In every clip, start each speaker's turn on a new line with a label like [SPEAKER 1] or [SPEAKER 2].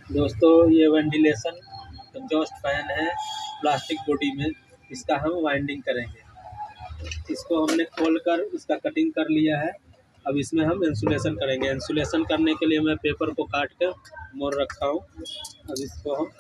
[SPEAKER 1] दोस्तों ये ventilation exhaust fan है प्लास्टिक बॉडी में, इसका हम वाइंडिंग करेंगे। इसको हमने खोलकर इसका कटिंग कर लिया है। अब इसमें हम इंसुलेशन करेंगे। इंसुलेशन करने के लिए मैं पेपर को काट कर मोड़ रखा हूँ। अब इसको हम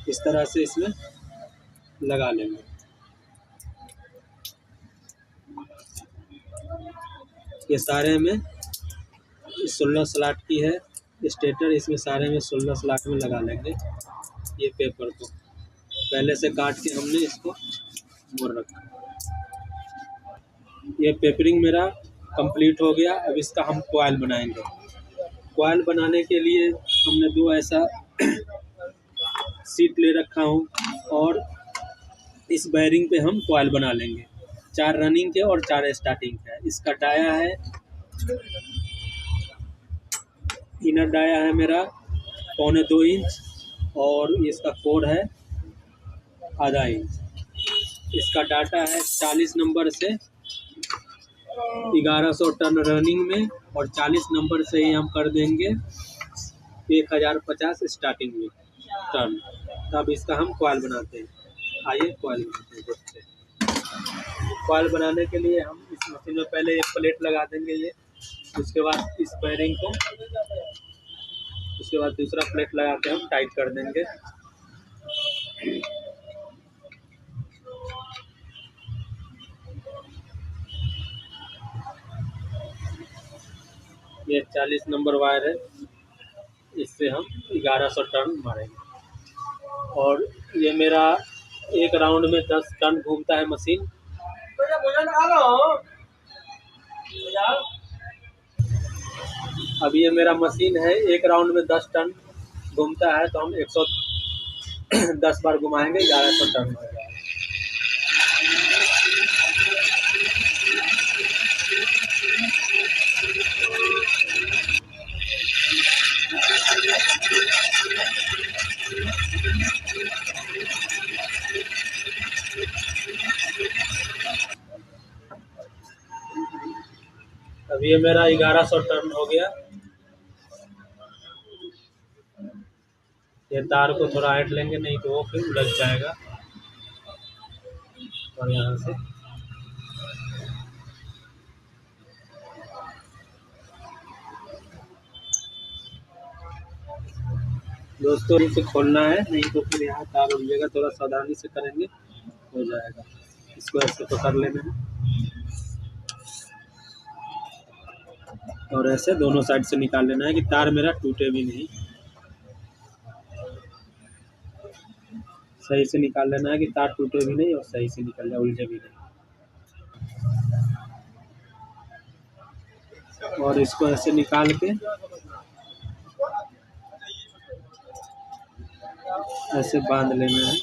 [SPEAKER 1] इस तरह से इसमें लगा लेंगे। ये सारे में 16 स्लॉट की है स्टेटर, इसमें सारे में 16 स्लॉट में लगा लेंगे। ये पेपर को पहले से काट के हमने इसको मोड़ रखा। ये पेपरिंग मेरा कंप्लीट हो गया। अब इसका हम कॉइल बनाएंगे। कॉइल बनाने के लिए हमने दो ऐसा सीट ले रखा हूँ और इस बेयरिंग पे हम कॉइल बना लेंगे। 4 रनिंग के और 4 स्टार्टिंग के। इसका डाया है, इनर डाया है मेरा 1.25 इंच और इसका कोर है आधा इंच। इसका डाटा है 40 नंबर से 1100 टन रनिंग में और 40 नंबर से ही हम कर देंगे 1050 स्टार्टिंग में टन। तब इसका हम कॉइल बनाते हैं। आइए कॉइल बनाते हैं, देखते हैं। कॉइल बनाने के लिए हम इस मशीन में पहले एक प्लेट लगा देंगे ये, उसके बाद इस बेयरिंग को, उसके बाद दूसरा प्लेट लगा के हम टाइट कर देंगे। ये 40 नंबर वायर है, इससे हम 1100 टन मारेंगे। और ये मेरा एक राउंड में 10 टन घूमता है मशीन। अब ये मेरा मशीन है, एक राउंड में 10 टन घूमता है, तो हम 110 बार घुमाएंगे, 1100 टन हो जाएगा। अब ये मेरा 1100 टन हो गया। ये तार को थोड़ा हट लेंगे, नहीं तो वो फिर उलझ जाएगा। और यहाँ से दोस्तों इसे खोलना है, नहीं तो फिर यहाँ तार उलझेगा। थोड़ा सावधानी से करेंगे, हो जाएगा। इसको ऐसे तो कर लेना है और ऐसे दोनों साइड से निकाल लेना है कि तार मेरा टूटे भी नहीं। सही से निकाल लेना है कि तार टूटे भी नहीं और सही से निकल जाए, उलझे भी नहीं। और इसको ऐसे निकाल के ऐसे बांध लेना है।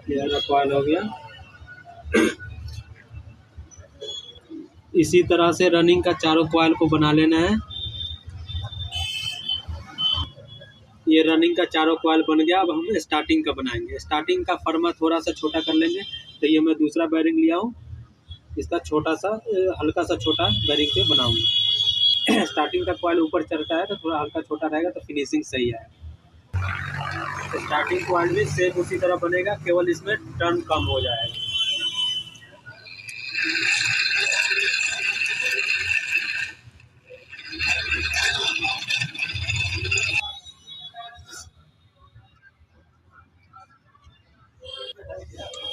[SPEAKER 1] ये कॉइल हो गया। इसी तरह से रनिंग का चारों कॉइल को बना लेना है। ये रनिंग का चारों कॉइल बन गया। अब हम स्टार्टिंग का बनाएंगे। स्टार्टिंग का फर्मा थोड़ा सा छोटा कर लेंगे। तो ये मैं दूसरा बेयरिंग लिया हूँ, इसका छोटा सा हल्का सा छोटा बेयरिंग पे बनाऊंगा। स्टार्टिंग का कॉइल ऊपर चढ़ता है तो थोड़ा हल्का छोटा रहेगा तो फिनिशिंग सही है। स्टार्टिंग कॉइल भी सेम उसी तरह बनेगा, केवल इसमें टर्न कम हो जाएगा।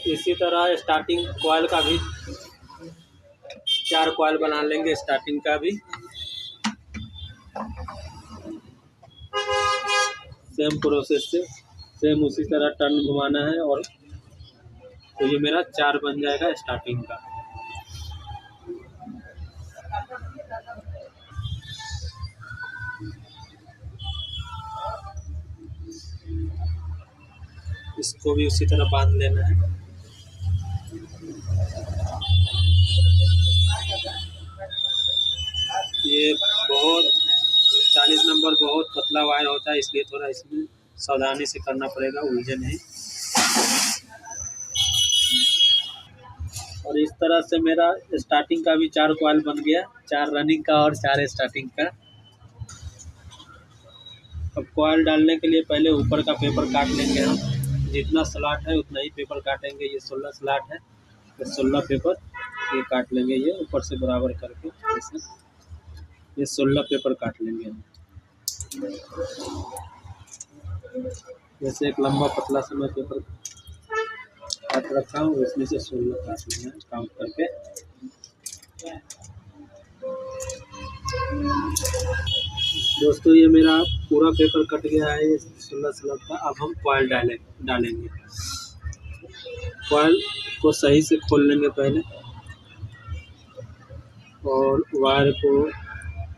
[SPEAKER 1] इसी तरह स्टार्टिंग कॉइल का भी 4 कॉइल बना लेंगे। स्टार्टिंग का भी सेम प्रोसेस से सेम उसी तरह टर्न घुमाना है। और तो ये मेरा 4 बन जाएगा स्टार्टिंग का। इसको भी उसी तरह बांध लेना है। ये बहुत 40 नंबर बहुत पतला वायर होता है, इसलिए थोड़ा इसमें सावधानी से करना पड़ेगा, उलझे नहीं। और इस तरह से मेरा स्टार्टिंग का भी 4 कॉइल बन गया, 4 रनिंग का और 4 स्टार्टिंग का। अब कॉइल डालने के लिए पहले ऊपर का पेपर काट लेंगे हम, जितना स्लॉट है उतना ही पेपर काटेंगे। ये 16 स्लॉट है तो 16 पेपर ये काट लेंगे, ये ऊपर से बराबर करके ऐसे ये 16 पेपर काट लेंगे हम। जैसे एक लंबा पतला सा मैं पेपर काट रखा हूँ, उसमें से 16 काट लेंगे काउंट करके। दोस्तों ये मेरा पूरा पेपर कट गया है, ये 16 स्लॉट का। अब हम कॉइल डालेंगे। कॉइल को सही से खोल लेंगे पहले, और वायर को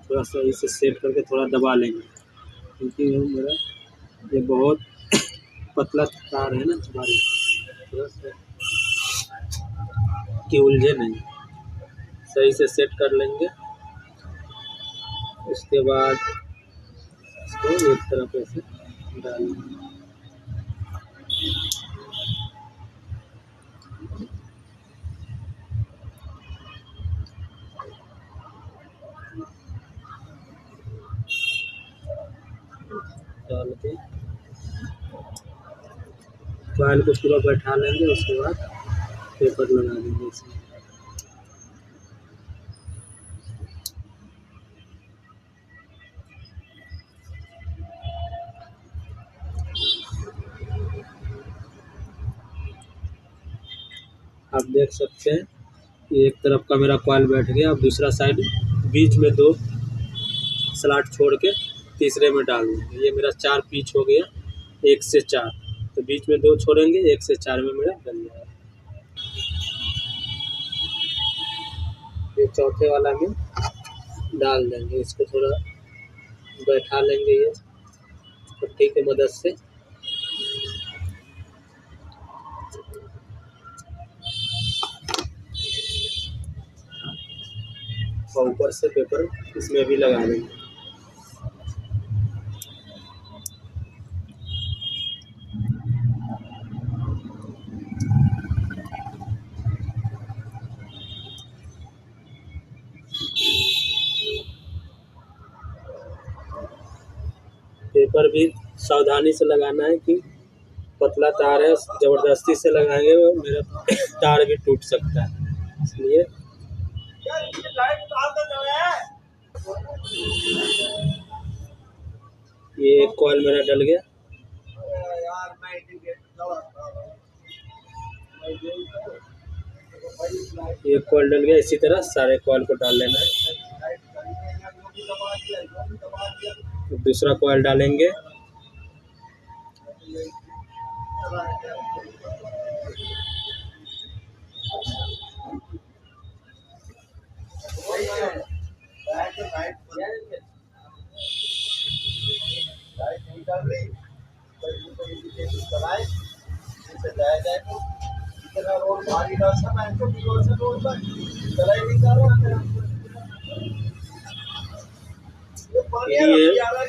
[SPEAKER 1] थोड़ा सही से सेट करके थोड़ा दबा लेंगे, क्योंकि मेरा ये बहुत पतला तार है ना, थोड़ा सा कि उलझे नहीं। सही से सेट कर लेंगे। उसके बाद इसको एक तरफ ऐसे डालेंगे। डाल के कॉइल को पूरा बैठा लेंगे, उसके बाद पेपर लगा देंगे इसमें। आप देख सकते हैं एक तरफ का मेरा कॉइल बैठ गया। अब दूसरा साइड बीच में 2 स्लॉट छोड़ के तीसरे में डाल देंगे। ये मेरा 4 पीच हो गया, 1 से 4, तो बीच में 2 छोड़ेंगे, 1 से 4 में मेरा बन जाएगा। ये चौथे वाला में डाल देंगे। इसको थोड़ा बैठा लेंगे ये पट्टी की मदद से। और ऊपर से पेपर इसमें भी लगा देंगे। पेपर भी सावधानी से लगाना है कि पतला तार है, ज़बरदस्ती से लगाएंगे वो मेरा तार भी टूट सकता है, इसलिए ये एक कॉइल मेरा डल गया। ये कॉइल डल गया। इसी तरह सारे कॉइल को डाल लेना है। तो दूसरा कॉइल डालेंगे।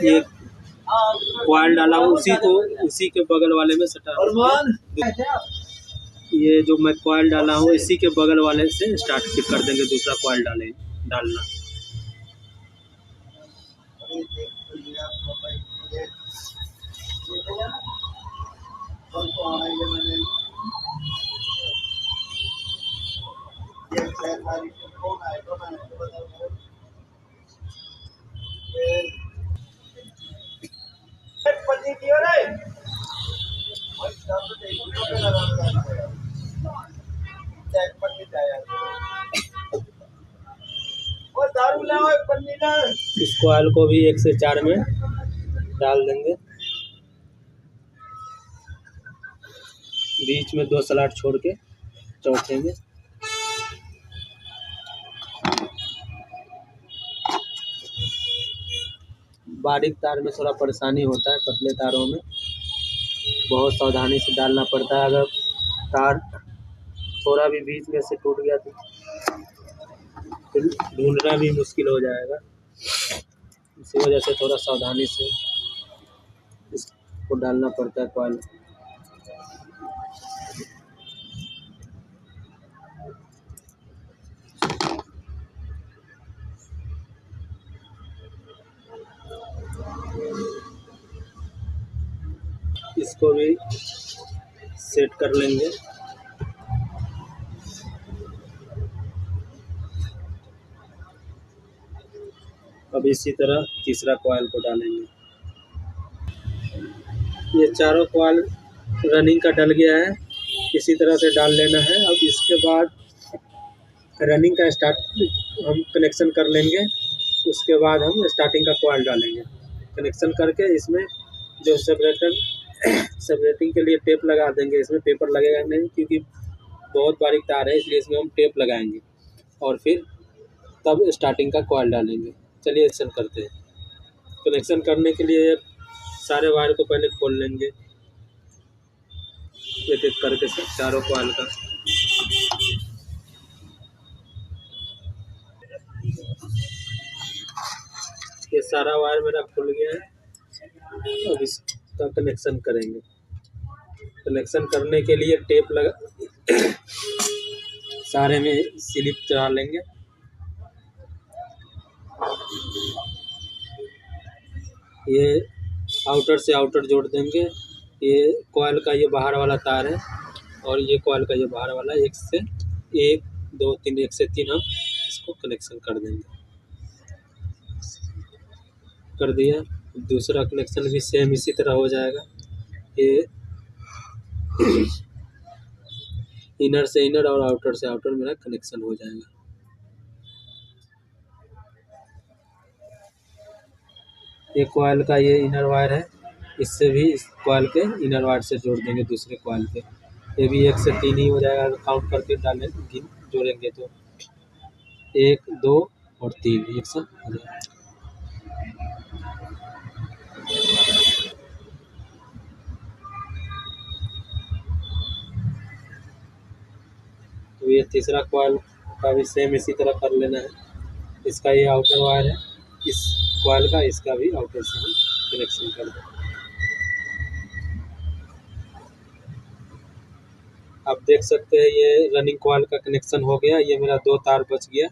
[SPEAKER 1] ये कॉइल डाला हूँ, उसी के बगल वाले में सटा। ये जो मैं कॉइल डाला हूँ इसी के बगल वाले से स्टार्ट कर देंगे दूसरा कॉइल डालना। इस कॉइल को भी 1 से 4 में डाल देंगे। बीच में 2 स्लॉट छोड़ के चौथे में। बारीक तार में थोड़ा परेशानी होता है, पतले तारों में बहुत सावधानी से डालना पड़ता है। अगर तार थोड़ा भी बीच में से टूट गया तो फिर ढूंढना भी मुश्किल हो जाएगा। इसी वजह से थोड़ा सावधानी से इसको डालना पड़ता है कॉइल। इसको भी सेट कर लेंगे। अब इसी तरह तीसरा कॉइल को डालेंगे। ये चारों कॉइल रनिंग का डल गया है, इसी तरह से डाल लेना है। अब इसके बाद रनिंग का स्टार्ट हम कनेक्शन कर लेंगे, उसके बाद हम स्टार्टिंग का कॉइल डालेंगे। कनेक्शन करके इसमें जो सेपरेटिंग के लिए टेप लगा देंगे। इसमें पेपर लगेगा नहीं क्योंकि बहुत बारीक तार है, इसलिए इसमें हम टेप लगाएंगे और फिर तब स्टार्टिंग का कॉइल डालेंगे। चलिए कनेक्शन करते हैं। कनेक्शन करने के लिए सारे वायर को पहले खोल लेंगे एक एक करके चारों कॉइल का। ये सारा वायर मेरा खुल गया है। अब इसका कनेक्शन करेंगे। कनेक्शन करने के लिए टेप लगा सारे में स्लिप चढ़ा लेंगे। ये आउटर से आउटर जोड़ देंगे। ये कॉइल का ये बाहर वाला तार है और ये कॉइल का ये बाहर वाला, एक से एक, दो, तीन, एक से तीन हम इसको कनेक्शन कर देंगे। कर दिया। दूसरा कनेक्शन भी सेम इसी तरह हो जाएगा। ये इनर से इनर और आउटर से आउटर मेरा कनेक्शन हो जाएगा। ये कॉइल का ये इनर वायर है, इससे भी इस कॉइल के इनर वायर से जोड़ देंगे दूसरे कॉइल के। ये भी एक से तीन ही हो जाएगा, काउंट करके डालें जोड़ेंगे तो 1, 2 और 3 एक साथ हो जाएगा। तो ये तीसरा कॉइल का भी सेम इसी तरह कर लेना है। इसका ये आउटर वायर है, इस कॉइल का, इसका भी आउटर से हम कनेक्शन कर दें। आप देख सकते हैं ये रनिंग कॉइल का कनेक्शन हो गया। ये मेरा 2 तार बच गया।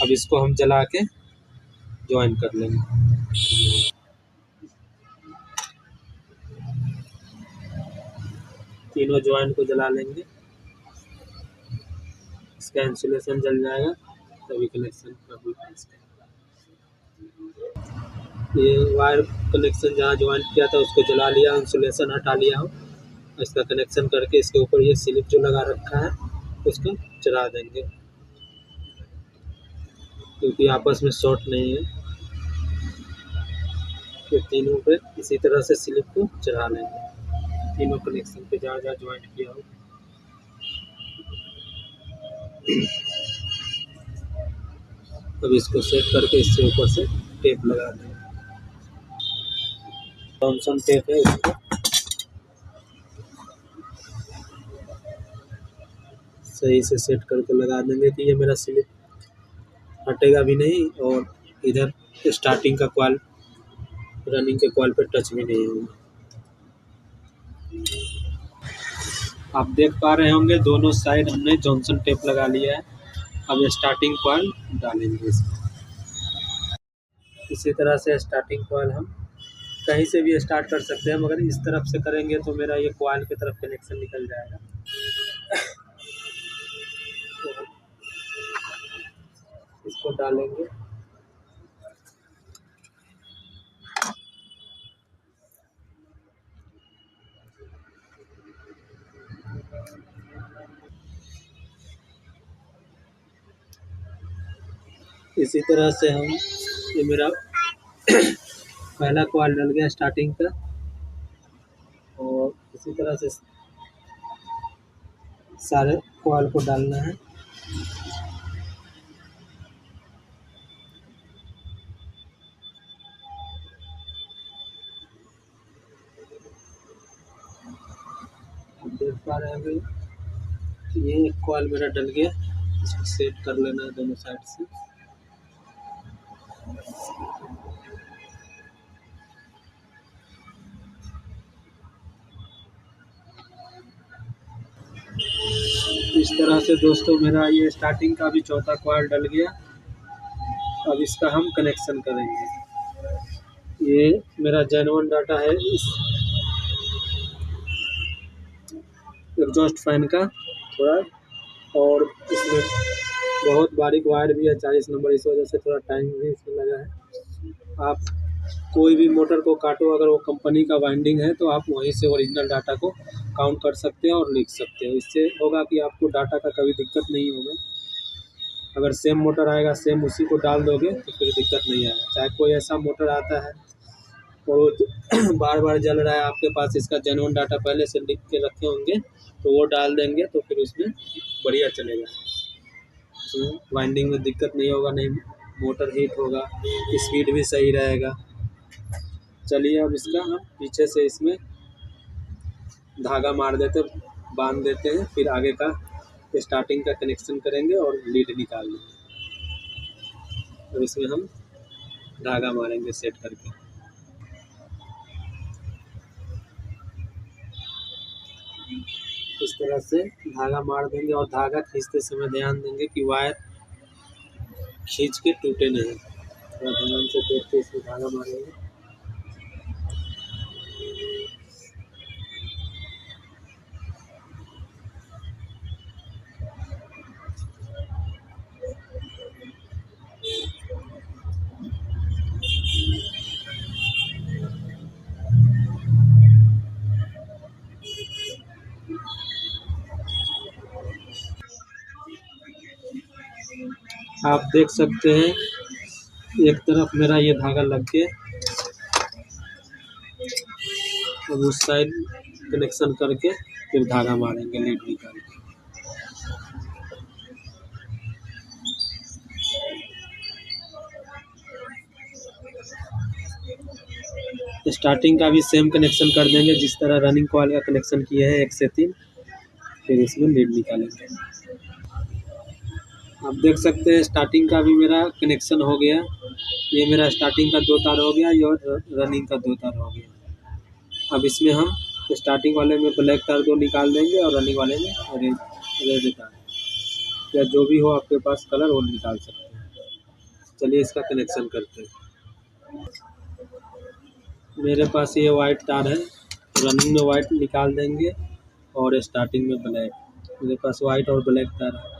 [SPEAKER 1] अब इसको हम जला के ज्वाइन कर लेंगे। तीनों ज्वाइन को जला लेंगे, इसका इंसुलेशन जल जाएगा तभी कनेक्शन कर। ये वायर कनेक्शन जहाँ ज्वाइन किया था उसको जला लिया, इंसुलेशन हटा लिया हूँ। इसका कनेक्शन करके इसके ऊपर ये स्लिप जो लगा रखा है उसको चढ़ा देंगे क्योंकि आपस में शॉर्ट नहीं है। ये तीनों पे इसी तरह से स्लिप को चढ़ा लेंगे, तीनों कनेक्शन पे जहाँ जहाँ ज्वाइंट किया हो। अब इसको सेट करके इससे ऊपर से टेप लगा देंगे। जॉनसन टेप है, इसको सही से सेट करके लगा देंगे कि ये मेरा स्लिप हटेगा भी नहीं और इधर स्टार्टिंग का कॉइल रनिंग के कॉइल पे टच भी नहीं होगा। आप देख पा रहे होंगे दोनों साइड हमने जॉनसन टेप लगा लिया है। अब स्टार्टिंग कॉइल डालेंगे इसमें। इसी तरह से स्टार्टिंग कॉइल हम कहीं से भी स्टार्ट कर सकते हैं, मगर इस तरफ से करेंगे तो मेरा ये कॉइल की तरफ कनेक्शन निकल जाएगा। तो इसको डालेंगे। इसी तरह से हम, ये मेरा पहला कॉइल डल गया स्टार्टिंग का, और इसी तरह से सारे कॉइल को डालना है। आप देख पा रहे हैं ये एक कॉइल मेरा डल गया, इसको सेट कर लेना है दोनों साइड से। इस तरह से दोस्तों मेरा ये स्टार्टिंग का भी चौथा कॉइल डल गया। अब इसका हम कनेक्शन करेंगे। ये मेरा जेन्युइन डाटा है, एग्जॉस्ट फैन का थोड़ा, और इसमें बहुत बारीक वायर भी है 40 नंबर, इस वजह से थोड़ा टाइम भी इसमें लगा है। आप कोई भी मोटर को काटो, अगर वो कंपनी का वाइंडिंग है तो आप वहीं से ओरिजिनल डाटा को काउंट कर सकते हैं और लिख सकते हैं। इससे होगा कि आपको डाटा का कभी दिक्कत नहीं होगा। अगर सेम मोटर आएगा, सेम उसी को डाल दोगे तो फिर दिक्कत नहीं आएगा। चाहे कोई ऐसा मोटर आता है और बार बार जल रहा है आपके पास, इसका जेन्युइन डाटा पहले से लिख के रखे होंगे तो वो डाल देंगे तो फिर उसमें बढ़िया चलेगा, उसमें वाइंडिंग में दिक्कत नहीं होगा, नहीं मोटर हीट होगा, स्पीड भी सही रहेगा। चलिए अब इसका हम पीछे से इसमें धागा मार देते, बांध देते हैं, फिर आगे का स्टार्टिंग का कनेक्शन करेंगे और लीड निकाल लेंगे। अब इसमें हम धागा मारेंगे सेट करके। इस तरह से धागा मार देंगे और धागा खींचते समय ध्यान देंगे कि वायर खींच के टूटे नहीं। थोड़ा ध्यान से देखते इसमें धागा मारेंगे। आप देख सकते हैं एक तरफ मेरा ये धागा लग के, अब उस साइड कनेक्शन करके फिर धागा मारेंगे लीड निकाल के। स्टार्टिंग का भी सेम कनेक्शन कर देंगे जिस तरह रनिंग कॉइल का कनेक्शन किए हैं 1 से 3, फिर इसमें लीड निकालेंगे। आप देख सकते हैं स्टार्टिंग का भी मेरा कनेक्शन हो गया। ये मेरा स्टार्टिंग का 2 तार हो गया, ये रनिंग का 2 तार हो गया। अब इसमें हम स्टार्टिंग वाले में ब्लैक तार 2 निकाल देंगे और रनिंग वाले में रेड तार, या जो भी हो आपके पास कलर वो निकाल सकते हैं। चलिए इसका कनेक्शन करते हैं। मेरे पास ये वाइट तार है, रनिंग में वाइट निकाल देंगे और स्टार्टिंग में ब्लैक। मेरे पास वाइट और ब्लैक तार है।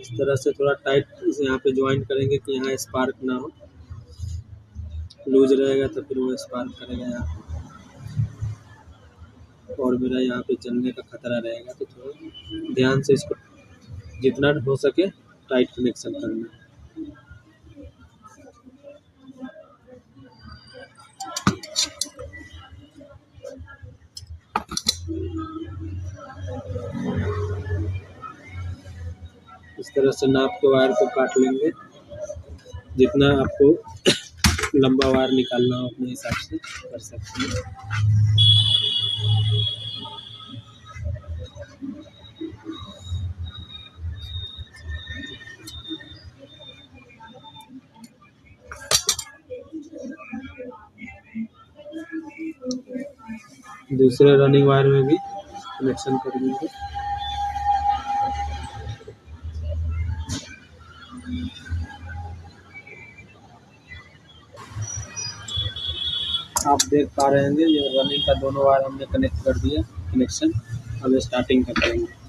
[SPEAKER 1] इस तरह से थोड़ा टाइट इसे यहाँ पे ज्वाइन करेंगे कि यहाँ स्पार्क ना हो, लूज रहेगा तो फिर वो स्पार्क करेगा यहाँ, और मेरा यहाँ पे जलने का खतरा रहेगा। तो थोड़ा ध्यान से इसको जितना हो सके टाइट कनेक्शन करना। इस तरह से नाप के वायर को काट लेंगे, जितना आपको लंबा वायर निकालना हो अपने हिसाब से कर सकते हैं। दूसरे रनिंग वायर में भी कनेक्शन कर देंगे। आप देख पा रहे हैं ये रनिंग का दोनों वायर हमने कनेक्ट कर दिया कनेक्शन। अब स्टार्टिंग का करेंगे।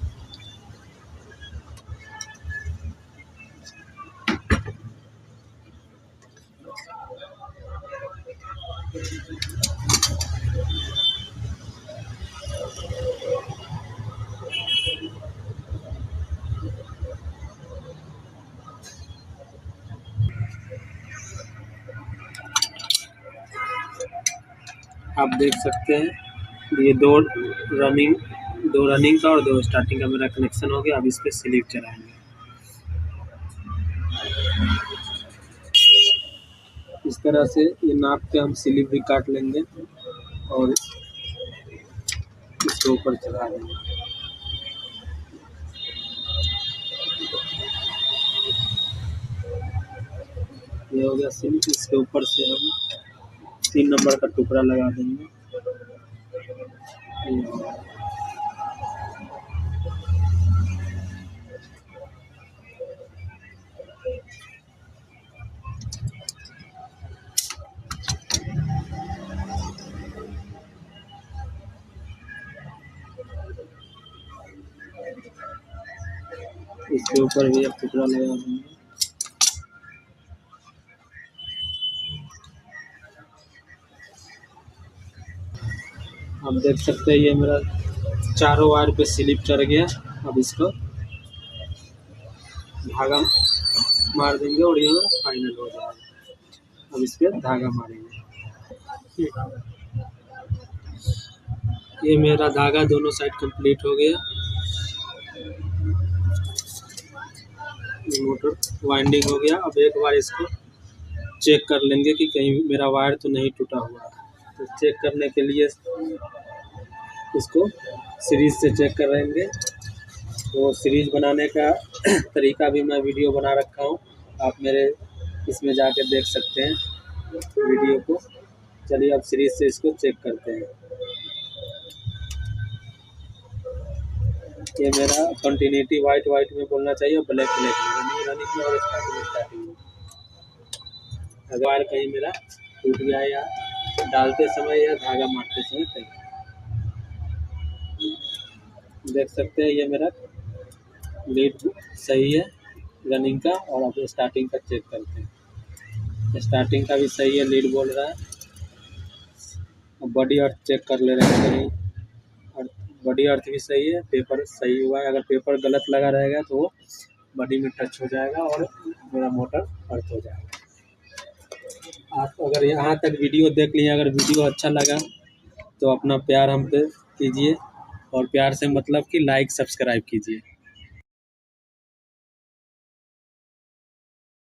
[SPEAKER 1] आप देख सकते हैं ये दो रनिंग का और 2 स्टार्टिंग का मेरा कनेक्शन हो गया। अब इस पर स्लिप चलाएंगे। इस तरह से ये नाप के हम स्लिप भी काट लेंगे और इसके ऊपर चढ़ा देंगे। ये हो गया स्लिप। इसके ऊपर से हम 3 नंबर का टुकड़ा लगा देंगे। इसके ऊपर भी एक टुकड़ा लगा देंगे। आप देख सकते हैं ये मेरा चारों वायर पे स्लिप चढ़ गया। अब इसको धागा मार देंगे और ये फाइनल हो जाएगा। अब इस पर धागा मारेंगे। ये मेरा धागा दोनों साइड कंप्लीट हो गया। मोटर वाइंडिंग हो गया। अब एक बार इसको चेक कर लेंगे कि कहीं मेरा वायर तो नहीं टूटा हुआ। तो चेक करने के लिए इसको सीरीज से चेक करेंगे। तो सीरीज बनाने का तरीका भी मैं वीडियो बना रखा हूँ, आप मेरे इसमें जाके देख सकते हैं वीडियो को। चलिए अब सीरीज से इसको चेक करते हैं। ये मेरा कंटिन्यूटी वाइट में बोलना चाहिए, ब्लैक में, रनिंग में और स्टार्टिंग में। अगर वायर कहीं मेरा टूट गया या डालते समय या धागा मारते समय कहीं, देख सकते हैं ये मेरा लीड सही है रनिंग का। और अब स्टार्टिंग का चेक करते हैं। स्टार्टिंग का भी सही है, लीड बोल रहा है। अब बॉडी अर्थ चेक कर ले रहे हैं कहीं, और बॉडी अर्थ भी सही है, पेपर सही हुआ है। अगर पेपर गलत लगा रहेगा तो वो बॉडी में टच हो जाएगा और मेरा मोटर अर्थ हो जाएगा। आप अगर यहाँ तक वीडियो देख लिए, अगर वीडियो अच्छा लगा तो अपना प्यार हम पे कीजिए, और प्यार से मतलब कि लाइक सब्सक्राइब कीजिए।